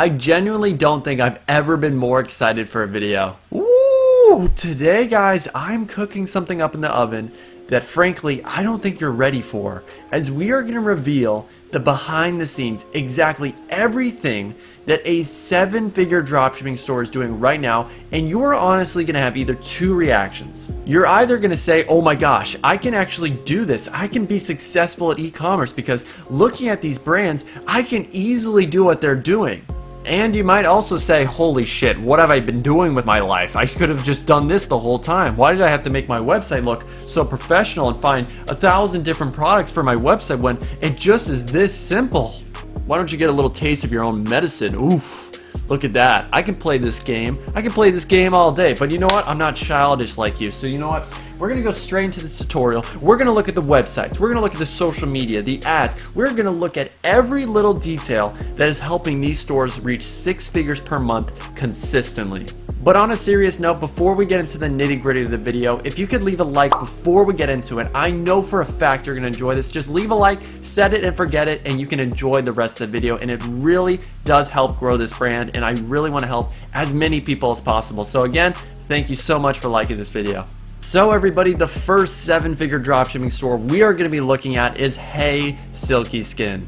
I genuinely don't think I've ever been more excited for a video. Woo! Today, guys, I'm cooking something up in the oven that frankly I don't think you're ready for, as we are going to reveal the behind the scenes, exactly everything that a 7-figure dropshipping store is doing right now, and you're honestly going to have either two reactions. You're either going to say, oh my gosh, I can actually do this, I can be successful at e-commerce because looking at these brands, I can easily do what they're doing. And you might also say, holy shit, what have I been doing with my life? I could have just done this the whole time. Why did I have to make my website look so professional and find 1,000 different products for my website when it just is this simple? Why don't you get a little taste of your own medicine? Oof, look at that. I can play this game. I can play this game all day, but you know what? I'm not childish like you. So you know what? We're going to go straight into this tutorial. We're going to look at the websites. We're going to look at the social media, the ads. We're going to look at every little detail that is helping these stores reach 6 figures per month consistently. But on a serious note, before we get into the nitty-gritty of the video, if you could leave a like before we get into it, I know for a fact you're going to enjoy this. Just leave a like, set it and forget it, and you can enjoy the rest of the video. And it really does help grow this brand, and I really want to help as many people as possible. So again, thank you so much for liking this video. So everybody, the first 7-figure dropshipping store we are going to be looking at is Hey Silky Skin.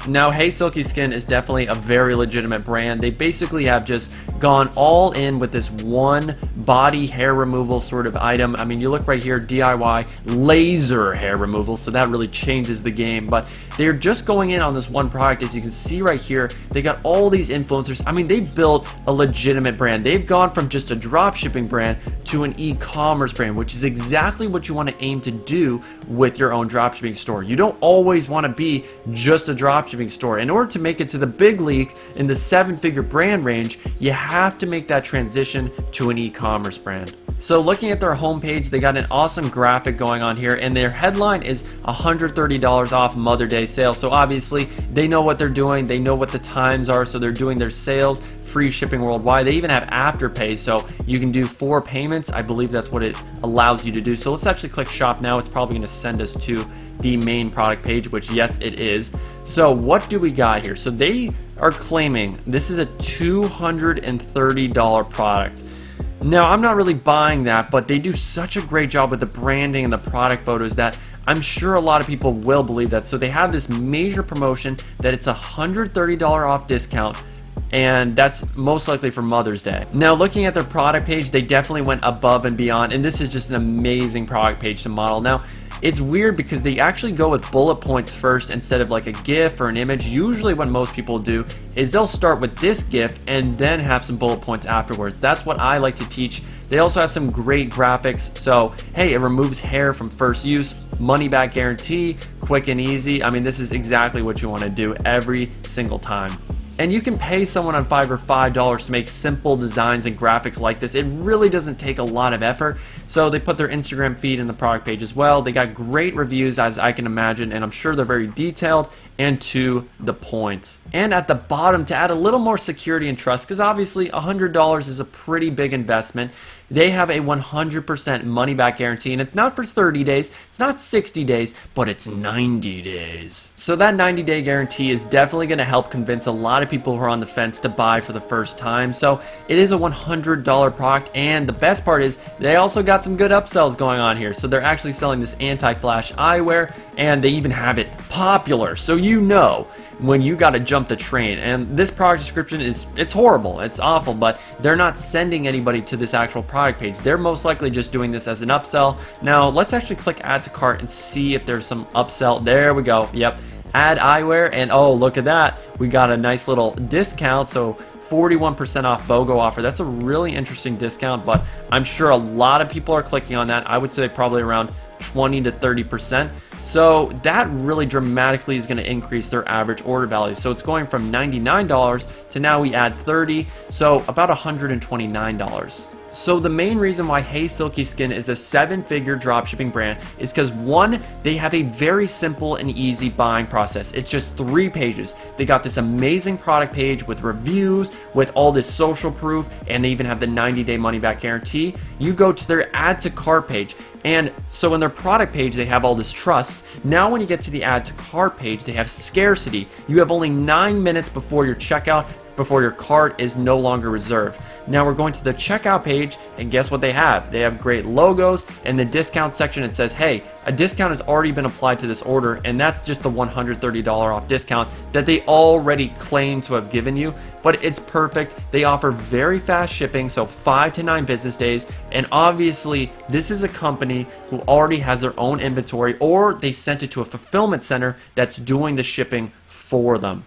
Now, Hey Silky Skin is definitely a very legitimate brand. They basically have just gone all in with this one body hair removal sort of item. I mean, you look right here, DIY laser hair removal, so that really changes the game. But they're just going in on this one product. As you can see right here, they got all these influencers. I mean, they've built a legitimate brand. They've gone from just a dropshipping brand to an e-commerce brand, which is exactly what you want to aim to do with your own dropshipping store. You don't always want to be just a dropshipping store. In order to make it to the big leagues in the 7-figure brand range, you have to make that transition to an e-commerce brand. So looking at their homepage, they got an awesome graphic going on here, and their headline is $130 off Mother Day sale. So obviously they know what they're doing, they know what the times are, so they're doing their sales, free shipping worldwide. They even have Afterpay, so you can do 4 payments. I believe that's what it allows you to do. So let's actually click shop now. It's probably going to send us to the main product page, which yes, it is. So what do we got here? So they are claiming this is a $230 product. Now, I'm not really buying that, but they do such a great job with the branding and the product photos that I'm sure a lot of people will believe that. So they have this major promotion that it's a $130 off discount, and that's most likely for Mother's Day. Now, looking at their product page, they definitely went above and beyond, and this is just an amazing product page to model. Now, it's weird because they actually go with bullet points first instead of like a GIF or an image. Usually what most people do is they'll start with this GIF and then have some bullet points afterwards. That's what I like to teach. They also have some great graphics. So, hey, it removes hair from first use, money back guarantee, quick and easy. I mean, this is exactly what you want to do every single time. And you can pay someone on Fiverr $5 to make simple designs and graphics like this. It really doesn't take a lot of effort. So they put their Instagram feed in the product page as well. They got great reviews, as I can imagine, and I'm sure they're very detailed and to the point. And at the bottom, to add a little more security and trust, because obviously $100 is a pretty big investment, they have a 100% money back guarantee, and it's not for 30 days, it's not 60 days, but it's 90 days. So that 90-day guarantee is definitely going to help convince a lot of people who are on the fence to buy for the first time. So it is a $100 product, and the best part is they also got some good upsells going on here. So they're actually selling this anti-flash eyewear, and they even have it popular. So you know when you got to jump the train. And this product description it's horrible, it's awful, but they're not sending anybody to this actual product page. They're most likely just doing this as an upsell. Now let's actually click add to cart and see if there's some upsell. There we go. Yep, add eyewear, and oh, look at that, we got a nice little discount. So 41% off BOGO offer. That's a really interesting discount, but I'm sure a lot of people are clicking on that. I would say probably around 20 to 30%. So that really dramatically is going to increase their average order value. So it's going from $99 to now we add $30, so about $129. So the main reason why Hey Silky Skin is a 7-figure dropshipping brand is because, one, they have a very simple and easy buying process. It's just 3 pages. They got this amazing product page with reviews, with all this social proof, and they even have the 90-day money-back guarantee. You go to their add to cart page, and so in their product page, they have all this trust. Now when you get to the add to cart page, they have scarcity. You have only 9 minutes before your checkout, before your cart is no longer reserved. Now we're going to the checkout page, and guess what they have? They have great logos. In the discount section, it says, hey, a discount has already been applied to this order, and that's just the $130 off discount that they already claim to have given you, but it's perfect. They offer very fast shipping, so 5 to 9 business days, and obviously this is a company who already has their own inventory, or they sent it to a fulfillment center that's doing the shipping for them.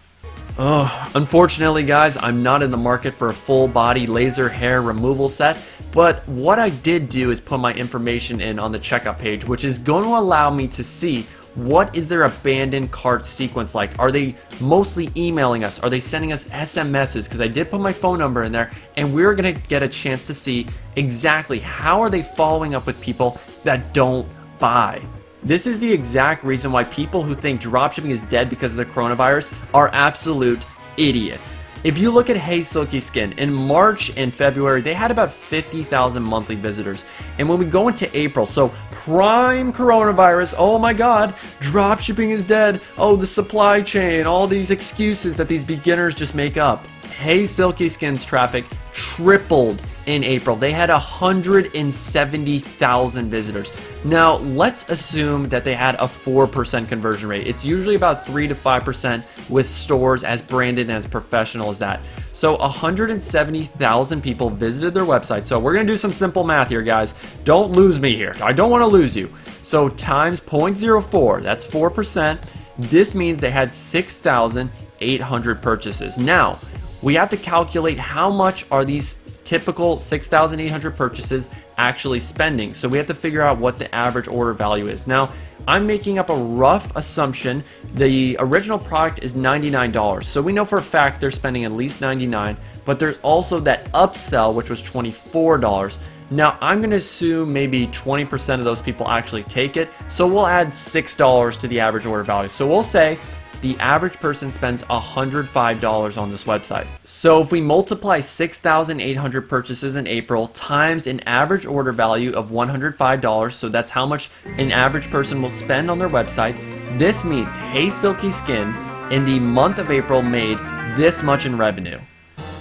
Unfortunately, guys, I'm not in the market for a full body laser hair removal set, but what I did do is put my information in on the checkout page, which is going to allow me to see what is their abandoned cart sequence like. Are they mostly emailing us? Are they sending us SMSs? Because I did put my phone number in there, and we're going to get a chance to see exactly how are they following up with people that don't buy. This is the exact reason why people who think dropshipping is dead because of the coronavirus are absolute idiots. If you look at Hey Silky Skin, in March and February, they had about 50,000 monthly visitors. And when we go into April, so prime coronavirus, oh my God, dropshipping is dead. Oh, the supply chain, all these excuses that these beginners just make up. Hey Silky Skin's traffic tripled in April. They had 170,000 visitors. Now, let's assume that they had a 4% conversion rate. It's usually about 3 to 5% with stores as branded and as professional as that. So 170,000 people visited their website. So we're going to do some simple math here, guys. Don't lose me here. I don't want to lose you. So times 0.04, that's 4%. This means they had 6,800 purchases. Now, we have to calculate how much are these typical 6,800 purchases actually spending. So we have to figure out what the average order value is. Now, I'm making up a rough assumption. The original product is $99. So we know for a fact they're spending at least $99, but there's also that upsell, which was $24. Now, I'm going to assume maybe 20% of those people actually take it. So we'll add $6 to the average order value. So we'll say the average person spends $105 on this website. So if we multiply 6,800 purchases in April times an average order value of $105, so that's how much an average person will spend on their website, this means Hey Silky Skin in the month of April made this much in revenue.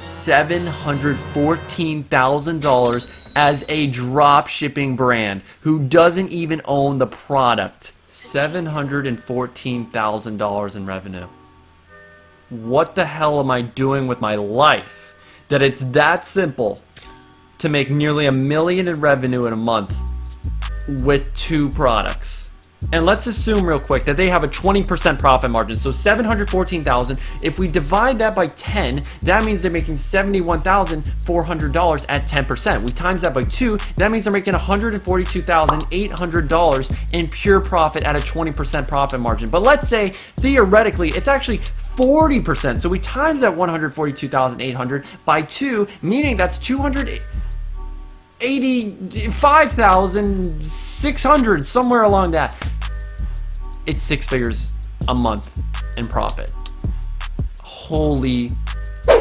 $714,000 as a drop shipping brand who doesn't even own the product. $714,000 in revenue. What the hell am I doing with my life that it's that simple to make nearly $1 million in revenue in a month with 2 products? And let's assume real quick that they have a 20% profit margin. So $714,000, if we divide that by 10, that means they're making $71,400 at 10%. We times that by 2, that means they're making $142,800 in pure profit at a 20% profit margin. But let's say theoretically it's actually 40%. So we times that $142,800 by 2, meaning that's $285,600, somewhere along that. It's 6 figures a month in profit. Holy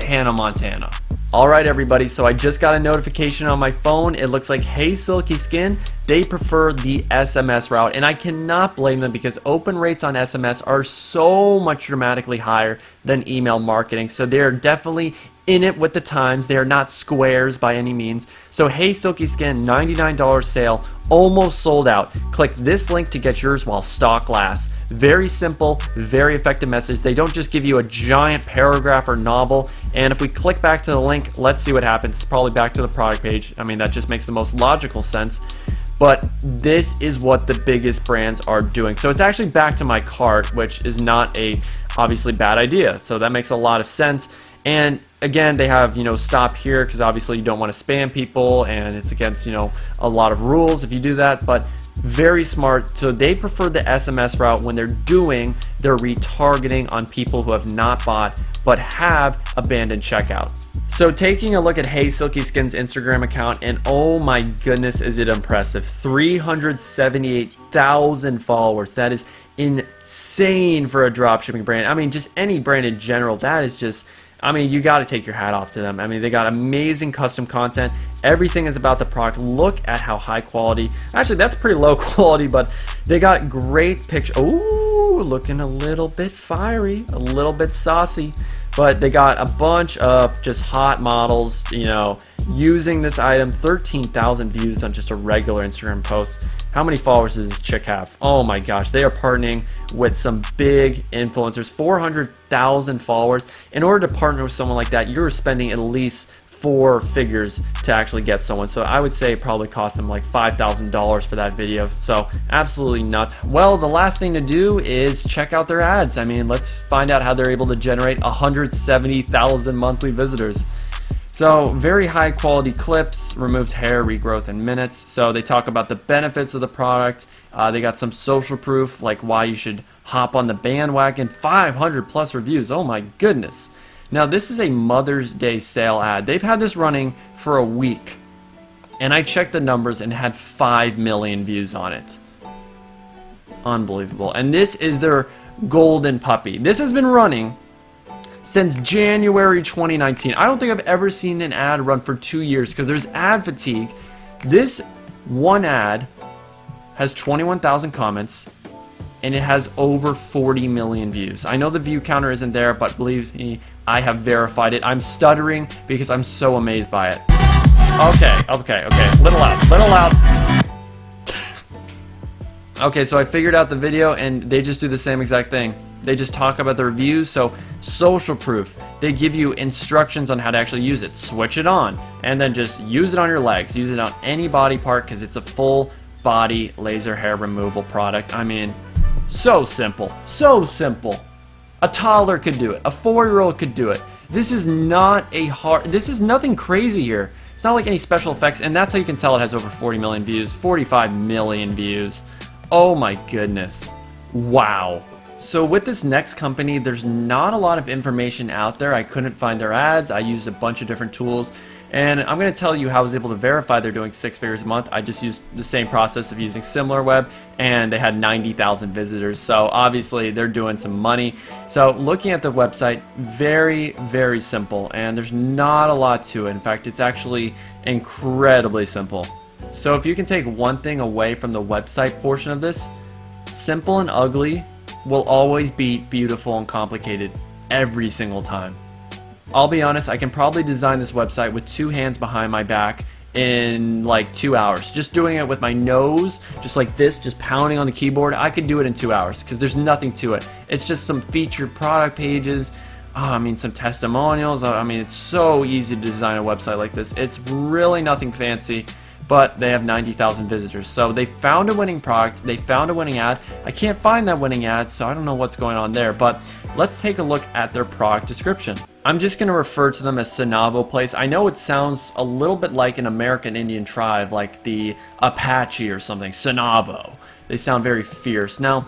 Hannah Montana. All right, everybody, so I just got a notification on my phone. It looks like Hey Silky Skin, they prefer the SMS route, and I cannot blame them because open rates on SMS are so much dramatically higher than email marketing. So they're definitely in it with the times. They are not squares by any means. So Hey Silky Skin, $99 sale, almost sold out. Click this link to get yours while stock lasts. Very simple, very effective message. They don't just give you a giant paragraph or novel. And if we click back to the link, let's see what happens. It's probably back to the product page. I mean, that just makes the most logical sense. But this is what the biggest brands are doing. So it's actually back to my cart, which is not a obviously bad idea. So that makes a lot of sense. And again, they have, stop here because obviously you don't want to spam people and it's against, a lot of rules if you do that, but very smart. So they prefer the SMS route when they're doing their retargeting on people who have not bought but have abandoned checkout. So taking a look at Hey Silky Skin's Instagram account, and oh my goodness, is it impressive. 378,000 followers. That is insane for a dropshipping brand. I mean, just any brand in general. That is just, I mean, you got to take your hat off to them. I mean, they got amazing custom content. Everything is about the product. Look at how high quality. Actually, that's pretty low quality, but they got great pictures. Ooh, looking a little bit fiery, a little bit saucy. But they got a bunch of just hot models, you know, using this item. 13,000 views on just a regular Instagram post. How many followers does this chick have? Oh my gosh, they are partnering with some big influencers. 400,000 followers. In order to partner with someone like that, you're spending at least 4 figures to actually get someone. So I would say it probably cost them like $5,000 for that video. So absolutely nuts. Well, the last thing to do is check out their ads. I mean, let's find out how they're able to generate 170,000 monthly visitors. So very high quality clips, removes hair regrowth in minutes. So they talk about the benefits of the product. They got some social proof, like why you should hop on the bandwagon. 500 plus reviews. Oh my goodness. Now this is a Mother's Day sale ad. They've had this running for a week, and I checked the numbers and had 5 million views on it. Unbelievable. And this is their golden puppy. This has been running since January 2019. I don't think I've ever seen an ad run for 2 years because there's ad fatigue. This one ad has 21,000 comments, and it has over 40 million views. I know the view counter isn't there, but believe me, I have verified it. I'm stuttering because I'm so amazed by it. Okay. Little loud. Okay, so I figured out the video, and they just do the same exact thing. They just talk about the reviews. So social proof, they give you instructions on how to actually use it. Switch it on, and then just use it on your legs. Use it on any body part because it's a full body laser hair removal product. I mean, so simple, so simple. A toddler could do it. A 4-year-old could do it. This is not a hard, this is nothing crazy here. It's not like any special effects, and that's how you can tell it has over 40 million views, 45 million views. Oh my goodness. Wow. So with this next company, there's not a lot of information out there. I couldn't find their ads. I used a bunch of different tools. And I'm going to tell you how I was able to verify they're doing 6 figures a month. I just used the same process of using SimilarWeb, and they had 90,000 visitors. So obviously they're doing some money. So looking at the website, very, very simple, and there's not a lot to it. In fact, it's actually incredibly simple. So if you can take one thing away from the website portion of this, simple and ugly will always beat beautiful and complicated every single time. I'll be honest, I can probably design this website with 2 hands behind my back in like 2 hours. Just doing it with my nose, just like this, just pounding on the keyboard, I could do it in 2 hours because there's nothing to it. It's just some featured product pages, some testimonials. I mean, it's so easy to design a website like this. It's really nothing fancy, but they have 90,000 visitors. So they found a winning product, they found a winning ad. I can't find that winning ad, so I don't know what's going on there, but let's take a look at their product description. I'm just going to refer to them as Sanavo Place. I know it sounds a little bit like an American Indian tribe, like the Apache or something, Sanavo. They sound very fierce. Now,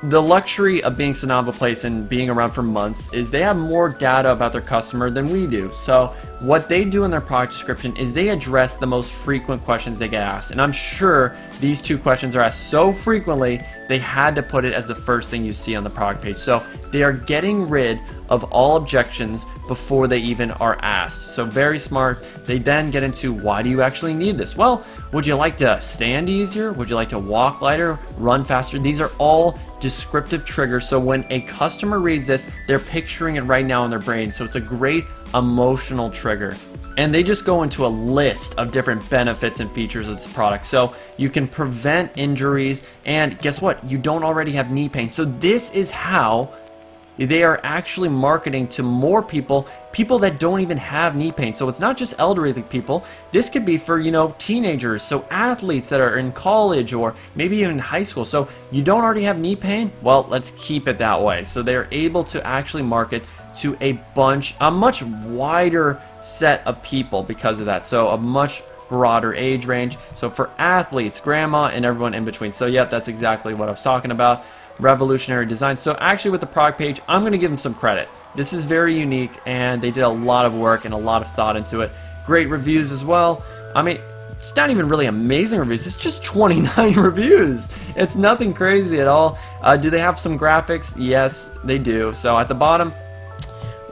the luxury of being Sanavo Place and being around for months is they have more data about their customer than we do. So what they do in their product description is they address the most frequent questions they get asked. And I'm sure these 2 questions are asked so frequently, they had to put it as the first thing you see on the product page. So they are getting rid of all objections before they even are asked. So very smart. They then get into, why do you actually need this? Well, would you like to stand easier? Would you like to walk lighter, run faster? These are all descriptive triggers. So when a customer reads this, they're picturing it right now in their brain. So it's a great emotional trigger. And they just go into a list of different benefits and features of this product. So you can prevent injuries, and guess what? You don't already have knee pain. So this is how they are actually marketing to more people that don't even have knee pain. So it's not just elderly people. This could be for, teenagers, so athletes that are in college or maybe even high school. So you don't already have knee pain? Well, let's keep it that way. So they're able to actually market to a much wider set of people because of that. So a much broader age range. So for athletes, grandma, and everyone in between. So yep, that's exactly what I was talking about. revolutionary design. So actually with the product page, I'm going to give them some credit. This is very unique, and they did a lot of work and a lot of thought into it. Great reviews as well. I mean, it's not even really amazing reviews. It's just 29 reviews. It's nothing crazy at all. Do they have some graphics? Yes, they do. So at the bottom,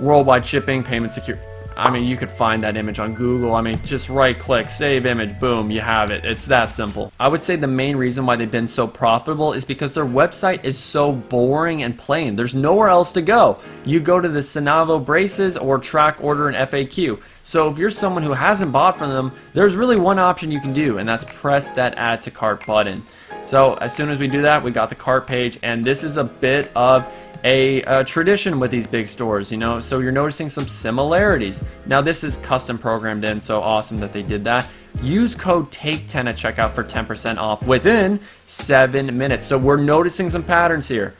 worldwide shipping, payment security. I mean, you could find that image on Google. I mean, just right click, save image, boom, you have it. It's that simple. I would say the main reason why they've been so profitable is because their website is so boring and plain. There's nowhere else to go. You go to the Sonavo braces or track order and FAQ. So if you're someone who hasn't bought from them, there's really one option you can do, and that's press that add to cart button. So as soon as we do that, we got the cart page, and this is a bit of a tradition with these big stores, you know, so you're noticing some similarities. Now this is custom programmed in, so awesome that they did that. Use code TAKE10 at checkout for 10% off within 7 minutes. So we're noticing some patterns here.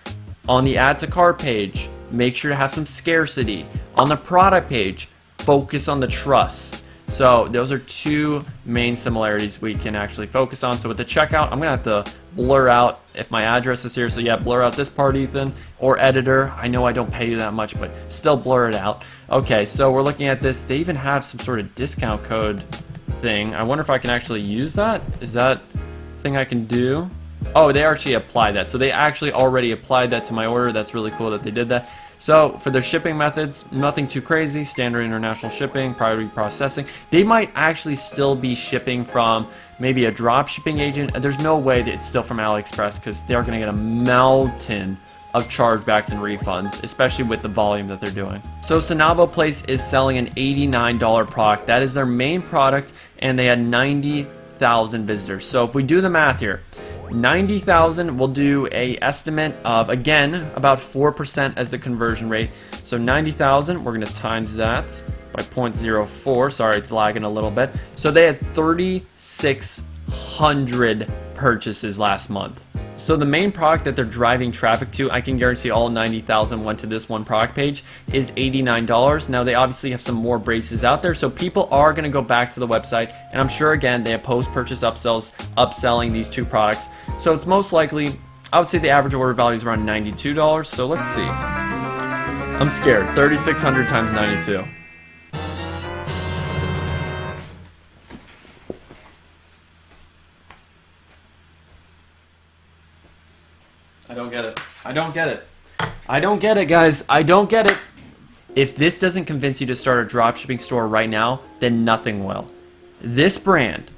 On the add to cart page, make sure to have some scarcity. On the product page, focus on the trust. So those are two main similarities we can actually focus on. So with the checkout, I'm gonna have to blur out if my address is here. So yeah, blur out this part, Ethan, or editor. I know I don't pay you that much, but still blur it out. Okay, so we're looking at this. They even have some sort of discount code thing. I wonder if I can actually use that. Is that a thing I can do? Oh, they actually applied that. So they actually already applied that to my order. That's really cool that they did that. So for their shipping methods, nothing too crazy. Standard international shipping, priority processing. They might actually still be shipping from maybe a drop shipping agent. There's no way that it's still from AliExpress, because they're going to get a mountain of chargebacks and refunds, especially with the volume that they're doing. So Sonavo Place is selling an $89 product. That is their main product, and they had 90,000 visitors. So if we do the math here, 90,000, we'll do a estimate of, again, about 4% as the conversion rate. So 90,000, we're going to times that by 0.04. Sorry, it's lagging a little bit. So they had 3,600 purchases last month. So the main product that they're driving traffic to, I can guarantee all 90,000 went to this one product page, is $89. Now they obviously have some more braces out there, so people are going to go back to the website, and I'm sure again they have post-purchase upsells, upselling these two products. So it's most likely, I would say the average order value is around $92. So let's see. I'm scared. 3,600 times 92. I don't get it. I don't get it. I don't get it, guys. I don't get it. If this doesn't convince you to start a dropshipping store right now, then nothing will. This brand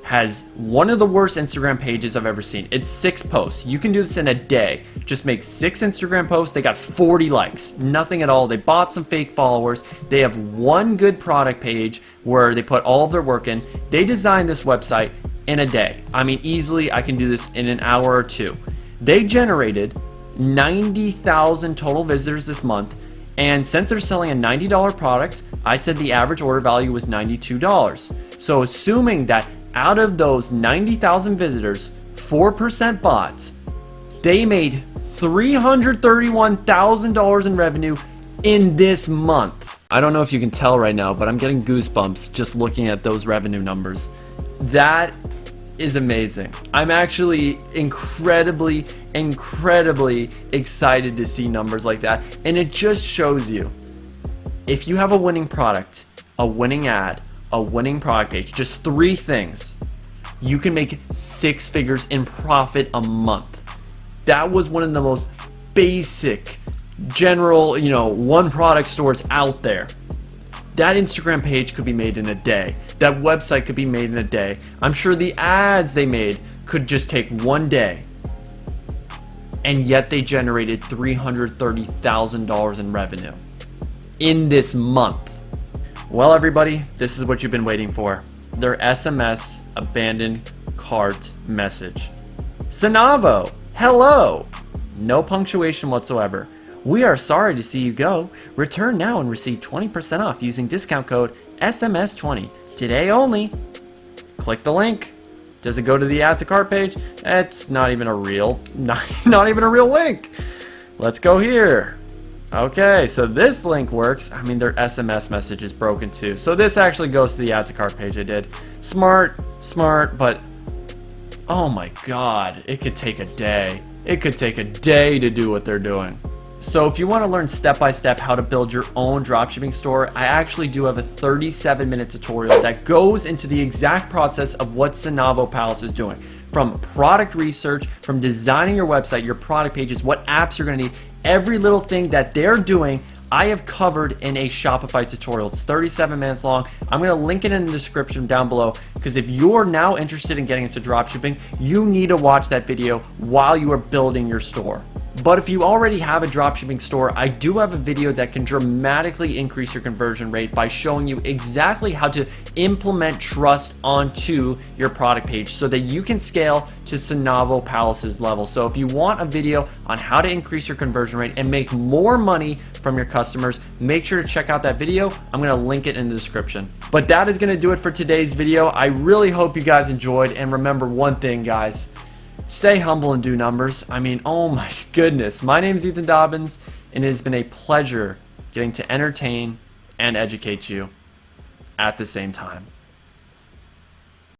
has one of the worst Instagram pages I've ever seen. It's 6 posts. You can do this in a day. Just make 6 Instagram posts. They got 40 likes. Nothing at all. They bought some fake followers. They have one good product page where they put all of their work in. They designed this website in a day. I mean, easily I can do this in an hour or two. They generated 90,000 total visitors this month, and since they're selling a $90 product, I said the average order value was $92. So assuming that out of those 90,000 visitors, 4% bots, they made $331,000 in revenue in this month. I don't know if you can tell right now, but I'm getting goosebumps just looking at those revenue numbers. That is amazing. I'm actually incredibly excited to see numbers like that, and it just shows you, if you have a winning product, a winning ad, a winning product page, just 3 things, you can make 6 figures in profit a month. That was one of the most basic, general, one product stores out there. That Instagram page could be made in a day. That website could be made in a day. I'm sure the ads they made could just take 1 day. And yet they generated $330,000 in revenue in this month. Well, everybody, this is what you've been waiting for. Their SMS abandoned cart message. Sonavo, hello. No punctuation whatsoever. We are sorry to see you go. Return now and receive 20% off using discount code SMS20. Today only. Click the link. Does it go to the add to cart page? It's not even a real, not even a real link. Let's go here. Okay, so this link works. I mean, their SMS message is broken too. So this actually goes to the add to cart page I did. Smart, but Oh my God, it could take a day. It could take a day to do what they're doing. So if you want to learn step-by-step how to build your own dropshipping store, I actually do have a 37-minute tutorial that goes into the exact process of what Sonavo Palace is doing. From product research, from designing your website, your product pages, what apps you're going to need, every little thing that they're doing, I have covered in a Shopify tutorial. It's 37 minutes long. I'm going to link it in the description down below, because if you're now interested in getting into dropshipping, you need to watch that video while you are building your store. But if you already have a dropshipping store, I do have a video that can dramatically increase your conversion rate by showing you exactly how to implement trust onto your product page so that you can scale to Sonavo Palace's level. So if you want a video on how to increase your conversion rate and make more money from your customers, make sure to check out that video. I'm going to link it in the description. But that is going to do it for today's video. I really hope you guys enjoyed, and remember one thing, guys. Stay humble and do numbers. I mean, oh my goodness. My name is Ethan Dobbins, and it has been a pleasure getting to entertain and educate you at the same time.